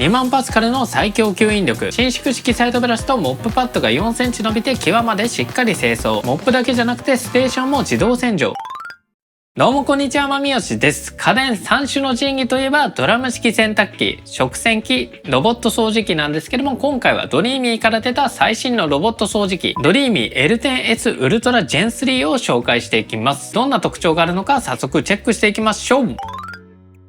2万パスカルの最強吸引力、伸縮式サイドブラシとモップパッドが4センチ伸びて際までしっかり清掃、モップだけじゃなくてステーションも自動洗浄。どうもこんにちは、まみよしです。家電3種の神器といえばドラム式洗濯機、食洗機、ロボット掃除機なんですけども、今回はドリーミーから出た最新のロボット掃除機、ドリーミー L10S ウルトラジェン3を紹介していきます。どんな特徴があるのか早速チェックしていきましょう。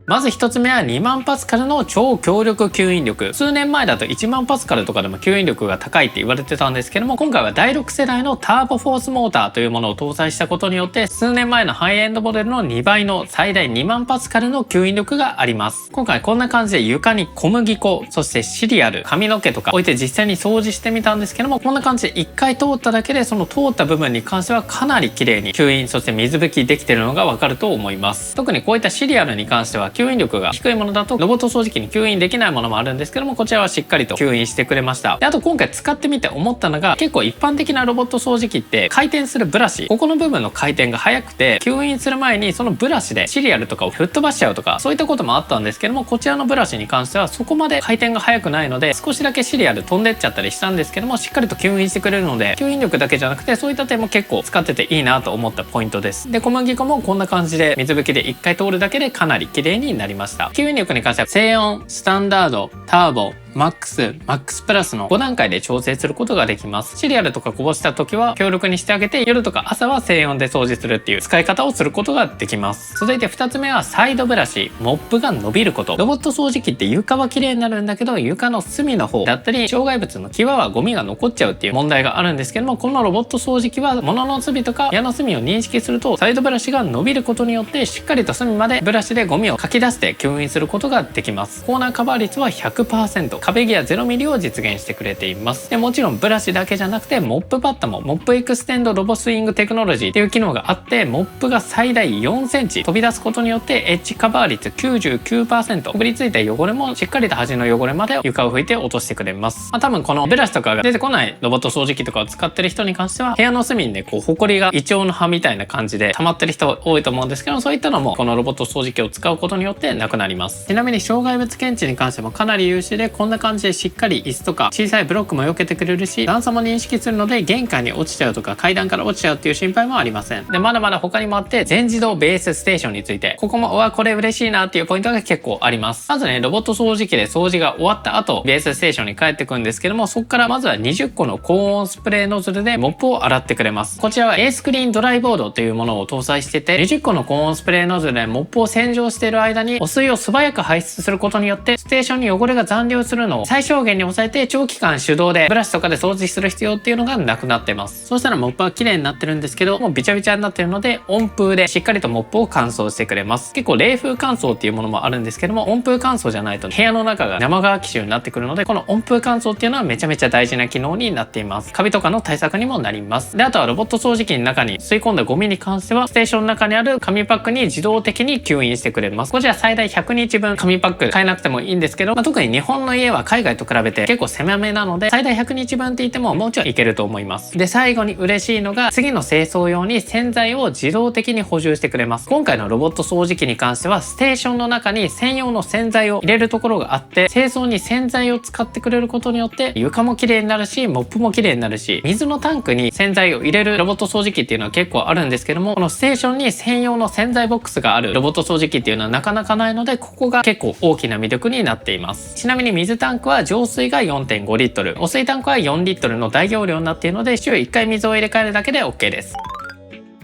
まず一つ目は2万パスカルの超強力吸引力。数年前だと1万パスカルとかでも吸引力が高いって言われてたんですけども、今回は第6世代のターボフォースモーターというものを搭載したことによって、数年前のハイエンドモデルの2倍の最大2万パスカルの吸引力があります。今回こんな感じで床に小麦粉、そしてシリアル、髪の毛とか置いて実際に掃除してみたんですけども、こんな感じで1回通っただけでその通った部分に関してはかなり綺麗に吸引、そして水拭きできているのがわかると思います。特にこういったシリアルに関しては吸引力が低いものだとロボット掃除機に吸引できないものもあるんですけども、こちらはしっかりと吸引してくれました。で、あと今回使ってみて思ったのが、結構一般的なロボット掃除機って回転するブラシ、ここの部分の回転が速くて、吸引する前にそのブラシでシリアルとかを吹っ飛ばしちゃうとか、そういったこともあったんですけども、こちらのブラシに関してはそこまで回転が速くないので、少しだけシリアル飛んでっちゃったりしたんですけども、しっかりと吸引してくれるので、吸引力だけじゃなくてそういった点も結構使ってていいなと思ったポイントです。で、小麦粉もこんな感じで水拭きで1回通るだけでかなり綺麗になりました。吸引力に関しては静音、スタンダード、ターボ、マックスプラスの5段階で調整することができます。シリアルとかこぼした時は強力にしてあげて、夜とか朝は静音で掃除するっていう使い方をすることができます。続いて2つ目はサイドブラシ、モップが伸びること。ロボット掃除機って床は綺麗になるんだけど、床の隅の方だったり障害物の際はゴミが残っちゃうっていう問題があるんですけども、このロボット掃除機は物の隅とか矢の隅を認識すると、サイドブラシが伸びることによってしっかりと隅までブラシでゴミをかき出して吸引することができます。コーナーカバー率は 100%、壁際0ミリを実現してくれています。で、もちろんブラシだけじゃなくてモップパッドもモップエクステンドロボスイングテクノロジーっていう機能があって、モップが最大4センチ飛び出すことによってエッジカバー率 99%、こびりついた汚れもしっかりと端の汚れまで床を拭いて落としてくれます。多分このブラシとかが出てこないロボット掃除機とかを使ってる人に関しては、部屋の隅にね、こうホコリがイチョウの葉みたいな感じで溜まってる人多いと思うんですけど、そういったのもこのロボット掃除機を使うことによってなくなります。ちなみに障害物検知に関してもかなり優秀で、こんな感じでしっかり椅子とか小さいブロックも避けてくれるし、段差も認識するので玄関に落ちちゃうとか階段から落ちちゃうっていう心配もありません。で、まだまだ他にもあって、全自動ベースステーションについて、ここもこれ嬉しいなっていうポイントが結構あります。まずね、ロボット掃除機で掃除が終わった後、ベースステーションに帰ってくるんですけども、そこからまずは20個の高温スプレーノズルでモップを洗ってくれます。こちらは A スクリーンドライボードというものを搭載してて、20個の高温スプレーノズルでモップを洗浄している間に汚水を素早く排出することによって、ステーションに汚れが残留するのを最小限に抑えて、長期間手動でブラシとかで掃除する必要っていうのがなくなってます。そうしたらモップは綺麗になってるんですけど、もうビチャビチャになってるので、温風でしっかりとモップを乾燥してくれます。結構冷風乾燥っていうものもあるんですけども、温風乾燥じゃないと部屋の中が生乾き臭になってくるので、この温風乾燥っていうのはめちゃめちゃ大事な機能になっています。カビとかの対策にもなります。で、あとはロボット掃除機の中に吸い込んだゴミに関しては、ステーションの中にある紙パックに自動的に吸引してくれます。こちら最大100日分紙パック買えなくてもいいんですけど、特に日本の家は海外と比べて結構狭めなので、最大100日分って言ってももうちょいいけると思います。で、最後に嬉しいのが、次の清掃用に洗剤を自動的に補充してくれます。今回のロボット掃除機に関しては、ステーションの中に専用の洗剤を入れるところがあって、清掃に洗剤を使ってくれることによって床も綺麗になるし、モップも綺麗になるし、水のタンクに洗剤を入れるロボット掃除機っていうのは結構あるんですけども、このステーションに専用の洗剤ボックスがあるロボット掃除機っていうのはなかなかないので、ここが結構大きな魅力になっています。ちなみに水タンクは浄水が 4.5 リットル、汚水タンクは4リットルの大容量になっているので、週1回水を入れ替えるだけで OK です。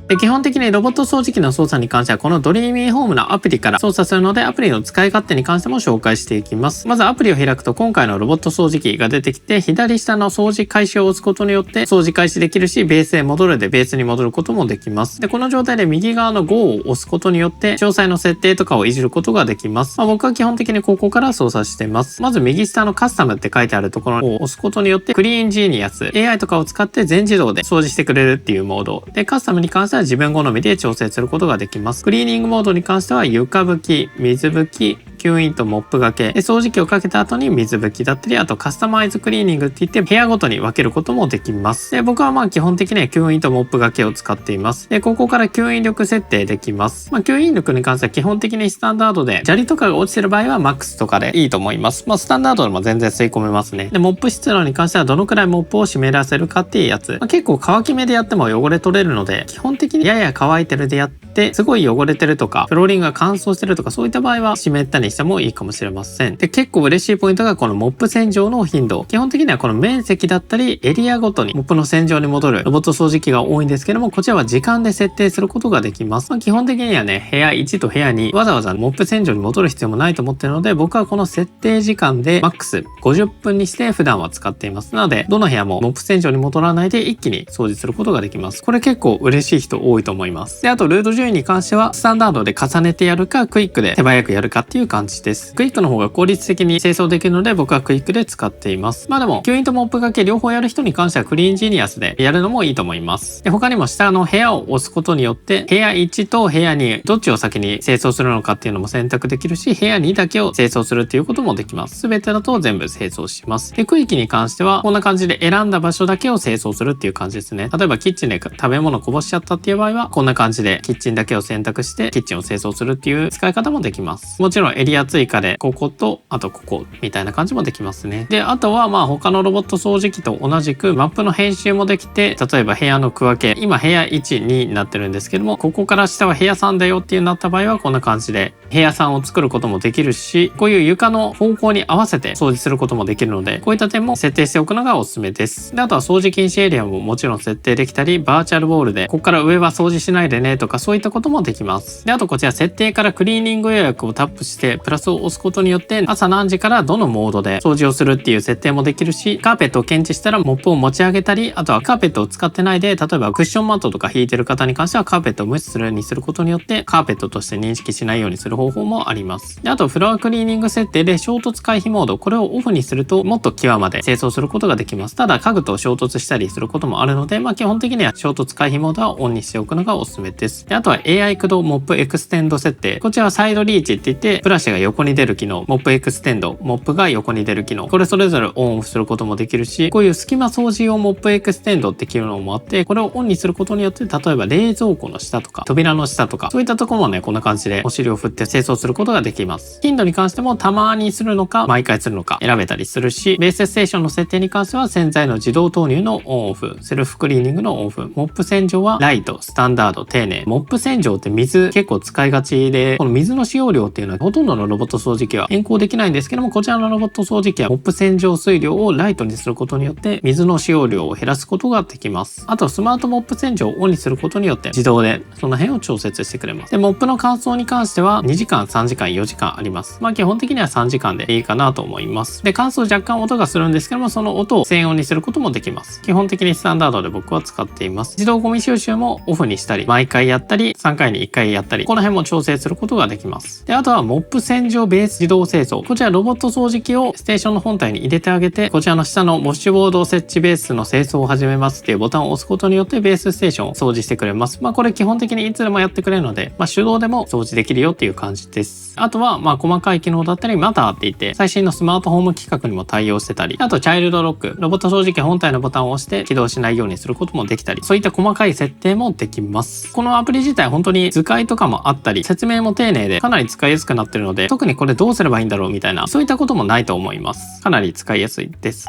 で、基本的にロボット掃除機の操作に関しては、このドリーミーホームのアプリから操作するので、アプリの使い勝手に関しても紹介していきます。まずアプリを開くと、今回のロボット掃除機が出てきて、左下の掃除開始を押すことによって掃除開始できるし、ベースへ戻るでベースに戻ることもできます。で、この状態で右側の Go を押すことによって、詳細の設定とかをいじることができます。僕は基本的にここから操作しています。まず右下のカスタムって書いてあるところを押すことによって、クリーンジーニアス、AI とかを使って全自動で掃除してくれるっていうモード。で、カスタムに関しては自分好みで調整することができます。クリーニングモードに関しては床拭き、水拭き、吸引とモップがけで、掃除機をかけた後に水拭きだったり、あとカスタマイズクリーニングって言って部屋ごとに分けることもできます。で、僕は基本的には吸引とモップがけを使っています。で、ここから吸引力設定できます。吸引力に関しては基本的にスタンダードで、砂利とかが落ちてる場合はマックスとかでいいと思います。スタンダードでも全然吸い込めますね。で、モップ湿度に関してはどのくらいモップを湿らせるかっていうやつ。結構乾き目でやっても汚れ取れるので、基本的にやや乾いてるでやって、すごい汚れてるとか、フローリングが乾燥してるとか、そういった場合は湿ったにしてもいいかもしれません。で、結構嬉しいポイントがこのモップ洗浄の頻度。基本的にはこの面積だったりエリアごとにモップの洗浄に戻るロボット掃除機が多いんですけども、こちらは時間で設定することができます。基本的にはね、部屋1と部屋2、わざわざモップ洗浄に戻る必要もないと思ってるので、僕はこの設定時間でマックス50分にして普段は使っています。なので、どの部屋もモップ洗浄に戻らないで一気に掃除することができます。これ結構嬉しい人多いと思います。で、あとルート順位に関しては、スタンダードで重ねてやるか、クイックで手早くやるかっていう感じです。クイックの方が効率的に清掃できるので、僕はクイックで使っています。でも、吸引とモップがけ両方やる人に関してはクリーンジニアスでやるのもいいと思います。で、他にも下の部屋を押すことによって、部屋1と部屋2、どっちを先に清掃するのかっていうのも選択できるし、部屋2だけを清掃するっていうこともできます。すべてだと全部清掃します。で、区域に関しては、こんな感じで選んだ場所だけを清掃するっていう感じですね。例えばキッチンで食べ物こぼしちゃったっていう場合は、こんな感じでキッチンだけを選択してキッチンを清掃するっていう使い方もできます。もちろんエリア追加でこことあとここみたいな感じもできますね。で、あとは他のロボット掃除機と同じくマップの編集もできて、例えば部屋の区分け、今部屋1、2になってるんですけども、ここから下は部屋3だよっていうなった場合はこんな感じで部屋3を作ることもできるし、こういう床の方向に合わせて掃除することもできるので、こういった点も設定しておくのがおすすめです。で、あとは掃除禁止エリアももちろん設定できたり、バーチャルウォールでここから上は掃除しないでねとか、そういったこともできます。で、あとこちら設定からクリーニング予約をタップしてプラスを押すことによって、朝何時からどのモードで掃除をするっていう設定もできるし、カーペットを検知したらモップを持ち上げたり、あとはカーペットを使ってないで、例えばクッションマットとか引いてる方に関してはカーペットを無視するようにすることによって、カーペットとして認識しないようにする方法もあります。で、あとフロアクリーニング設定で衝突回避モード、これをオフにするともっと際まで清掃することができます。ただ家具と衝突したりすることもあるので、基本的には衝突回避モードはオンにしておくのがおすすめです。で、あとは AI 駆動モップエクステンド設定。こちらはサイドリーチって言って、ブラシが横に出る機能、モップエクステンド、モップが横に出る機能。これそれぞれオンオフすることもできるし、こういう隙間掃除用モップエクステンドって機能もあって、これをオンにすることによって、例えば冷蔵庫の下とか、扉の下とか、そういったところもね、こんな感じでお尻を振って清掃することができます。頻度に関してもたまにするのか、毎回するのか選べたりするし、ベースステーションの設定に関しては洗剤の自動投入のオンオフ、セルフクリーニングのオンオフ、モップ洗浄はライト、スタンダード、丁寧。モップ洗浄って水結構使いがちで、この水の使用量っていうのはほとんどのロボット掃除機は変更できないんですけども、こちらのロボット掃除機はモップ洗浄水量をライトにすることによって水の使用量を減らすことができます。あとスマートモップ洗浄をオンにすることによって自動でその辺を調節してくれます。で、モップの乾燥に関しては2時間、3時間、4時間あります。基本的には3時間でいいかなと思います。で、乾燥若干音がするんですけども、その音を静音にすることもできます。基本的にスタンダードで僕は使っています。自動ゴミ収集もオフにしたり、毎回やったり、3回に1回やったり、この辺も調整することができます。で、あとはモップ洗浄ベース自動清掃。こちらロボット掃除機をステーションの本体に入れてあげて、こちらの下のウォッシュボード設置ベースの清掃を始めますっていうボタンを押すことによってベースステーションを掃除してくれます。これ基本的にいつでもやってくれるので、手動でも掃除できるよっていう感じです。あとは細かい機能だったり、マターって言って最新のスマートホーム規格にも対応してたり、あとチャイルドロック、ロボット掃除機本体のボタンを押して起動しないようにすることもできたり、そういった細かい設定もできます。このアプリ自体本当に図解とかもあったり、説明も丁寧でかなり使いやすくなってるので、特にこれどうすればいいんだろうみたいな、そういったこともないと思います。かなり使いやすいです。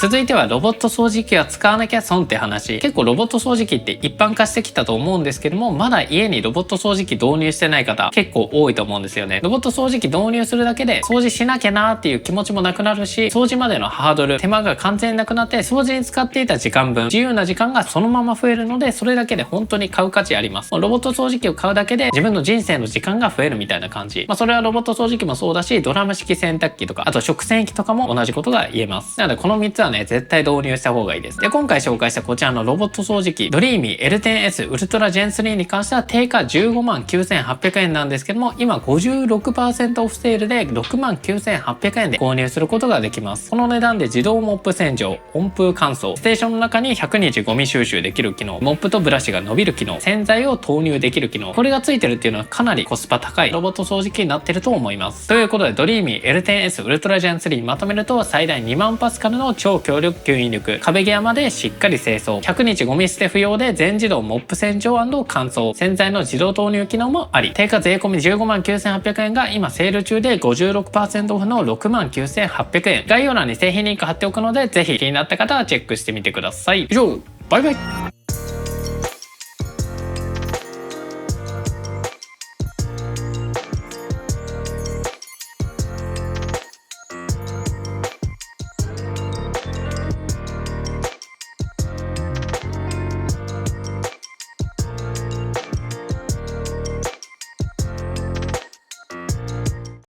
続いてはロボット掃除機は使わなきゃ損って話。結構ロボット掃除機って一般化してきたと思うんですけども、まだ家にロボット掃除機導入してない方結構多いと思うんですよね。ロボット掃除機導入するだけで掃除しなきゃなーっていう気持ちもなくなるし、掃除までのハードル、手間が完全になくなって、掃除に使っていた時間分、自由な時間がそのまま増えるので、それだけで本当に買う価値あります。ロボット掃除機を買うだけで自分の人生の時間が増えるみたいな感じ。それはロボット掃除機もそうだし、ドラム式洗濯機とか、あと食洗機とかも同じことが言えます。なのでこの3つはね絶対導入した方がいいです。で今回紹介したこちらのロボット掃除機ドリーミー L10S ウルトラジェン3に関しては定価15万9800円なんですけども、今 56% オフセールで6万9800円で購入することができます。この値段で自動モップ洗浄、温風乾燥、ステーションの中に100日ゴミ収集できる機能、モップとブラシが伸びる機能、洗剤を投入できる機能、これがついてるっていうのはかなりコスパ高いロボット掃除機になってると思います。ということでドリーミー L10S ウルトラジェン3まとめると、最大2万パスカルの超強力吸引力、壁際までしっかり清掃、100日ゴミ捨て不要で全自動モップ洗浄&乾燥、洗剤の自動投入機能もあり、定価税込み15万9800円が今セール中で 56% オフの6万9800円。概要欄に製品リンク貼っておくので、ぜひ気になった方はチェックしてみてください。以上、バイバイ。